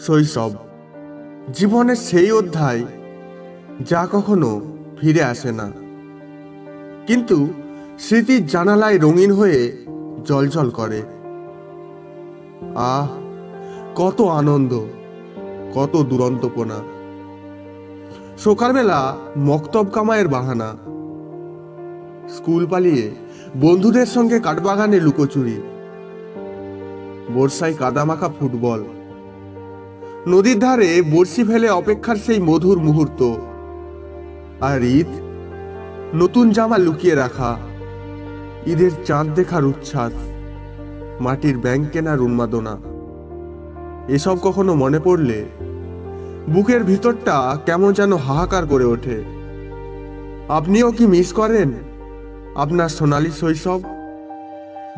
শৈশব জীবনের সেই অধ্যায় যা কখনো ফিরে আসে না, কিন্তু স্মৃতির জানালায় রঙিন হয়ে জ্বলজ্বল করে। আহ, কত আনন্দ, কত দুরন্তপনা। সকালবেলা মক্তব কামাইয়ের বাহানা, স্কুল পালিয়ে বন্ধুদের সঙ্গে কাঠবাগানে লুকোচুরি, বর্ষায় কাদামাখা ফুটবল, নদীর ধারে বড়শি ফেলে অপেক্ষার সেই মধুর মুহূর্ত। আর ঈদ, নতুন জামা লুকিয়ে রাখা, ঈদের চাঁদ দেখার উচ্ছ্বাস, মাটির ব্যাঙ কেনার উন্মাদনা। এসব কখনো মনে পড়লে বুকের ভিতরটা কেমন যেন হাহাকার করে ওঠে। আপনিও কি মিস করেন আপনার সোনালী শৈশব?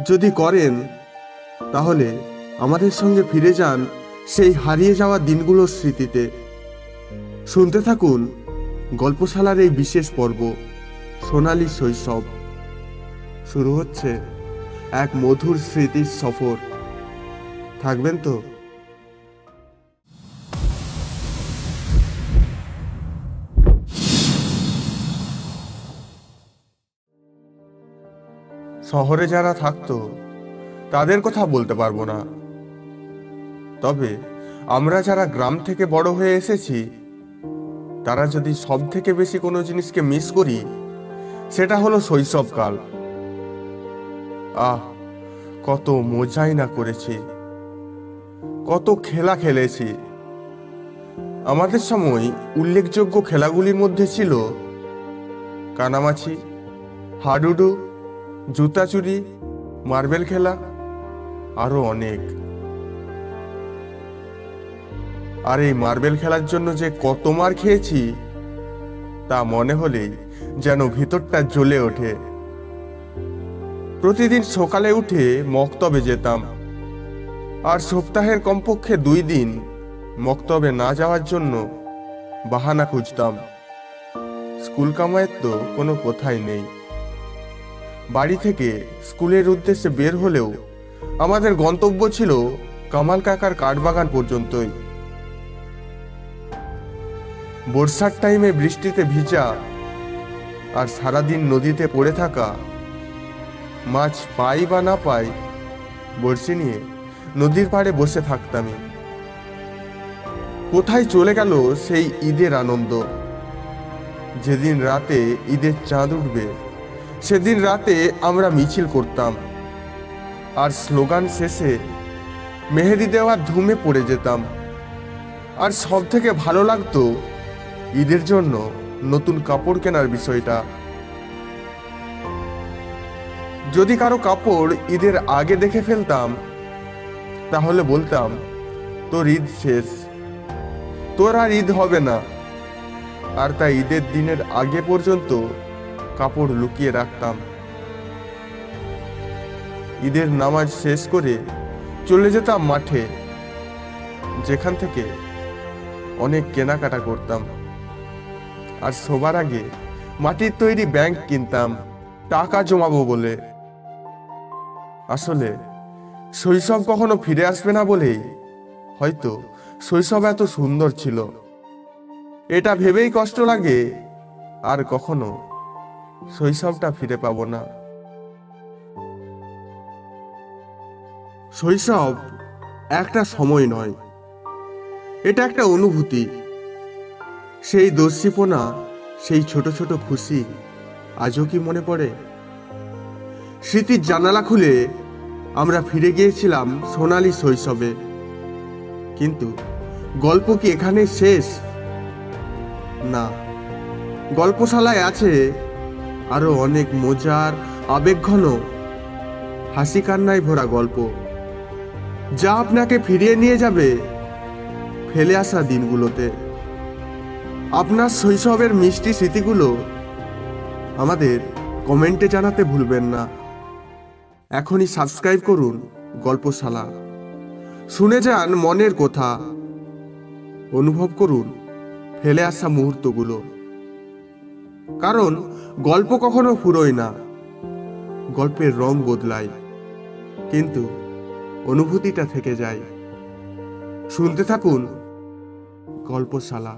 যদি করেন, তাহলে আমাদের সঙ্গে ফিরে যান সেই হারিয়ে যাওয়া দিনগুলোর স্মৃতিতে। শুনতে থাকুন গল্পশালার এই বিশেষ পর্ব, সোনালী শৈশব। শুরু হচ্ছে এক মধুর স্মৃতির সফর। থাকবেন তো? শহরে যারা থাকতো তাদের কথা বলতে পারবো না, তবে আমরা যারা গ্রাম থেকে বড় হয়ে এসেছি, তারা যদি সব থেকে বেশি কোনো জিনিসকে মিস করি, সেটা হলো শৈশবকাল। কত মজাই না করেছি, কত খেলা খেলেছি। আমাদের সময় উল্লেখযোগ্য খেলাগুলির মধ্যে ছিল কানামাছি, হাডুডু, জুতা চুরি, মার্বেল খেলা, আরো অনেক। আর এই মার্বেল খেলার জন্য যে কত মার খেয়েছি, তা মনে হলেই যেন ভিতরটা জ্বলে ওঠে। প্রতিদিন সকালে উঠে মক্তবে যেতাম, আর সপ্তাহের কমপক্ষে 2 দিন মক্তবে না যাওয়ার জন্য বাহানা খুঁজতাম। স্কুল কামাইয়ের তো কোনো কথাই নেই। বাড়ি থেকে স্কুলের উদ্দেশ্যে বের হলেও আমাদের গন্তব্য ছিল কামাল কাকার কাঠবাগান পর্যন্তই। বর্ষার টাইমে বৃষ্টিতে ভিজা আর সারাদিন নদীতে পড়ে থাকা, মাছ পাই বা না পাই, বড়শি নিয়ে নদীর পাড়ে বসে থাকতামই। কোথায় চলে গেল সেই ঈদের আনন্দ? যেদিন রাতে ঈদের চাঁদ উঠবে, সেদিন রাতে আমরা মিছিল করতাম, আর স্লোগান শেষে মেহেদি দেওয়ার ধুমে পড়ে যেতাম। আর সব থেকে ভালো লাগতো ঈদের জন্য নতুন কাপড় কেনার বিষয়টা। যদি কারো কাপড় ঈদের আগে দেখে ফেলতাম, তাহলে বলতাম, তোর ঈদ শেষ, তোর আর ঈদ হবে না। আর তাই ঈদের দিনের আগে পর্যন্ত কাপড় লুকিয়ে রাখতাম। ঈদের নামাজ শেষ করে চলে যেতাম মাঠে, যেখান থেকে অনেক কেনাকাটা করতাম। আর সবার আগে মাটির তৈরি ব্যাংক কিনতাম টাকা জমাবো বলে। আসলে শৈশব কখনো ফিরে আসবে না বলেই হয়তো শৈশব এত সুন্দর ছিল। এটা ভেবেই কষ্ট লাগে আর কখনো শৈশবটা ফিরে পাবো না। শৈশব একটা সময় নয়, এটা একটা অনুভূতি। সেই দস্যিপনা, সেই ছোট ছোট খুশি আজও কি মনে পড়ে? স্মৃতির জানালা খুলে আমরা ফিরে গিয়েছিলাম সোনালী শৈশবে। কিন্তু গল্প কি এখানে শেষ? না, গল্পশালায় আছে আরো অনেক মজার, আবেগঘন, হাসি কান্নায় ভরা গল্প, যা আপনাকে ফিরিয়ে নিয়ে যাবে ফেলে আসা দিনগুলোতে। আপনার শৈশবের মিষ্টি স্মৃতিগুলো আমাদের কমেন্টে জানাতে ভুলবেন না। এখনই সাবস্ক্রাইব করুন গল্পশালা। শুনে যান মনের কথা, অনুভব করুন ফেলে আসা মুহূর্তগুলো। কারণ গল্প কখনো ফুরোয় না, গল্পের রং বদলায়, কিন্তু অনুভূতিটা থেকে যায়। শুনতে থাকুন গল্পশালা।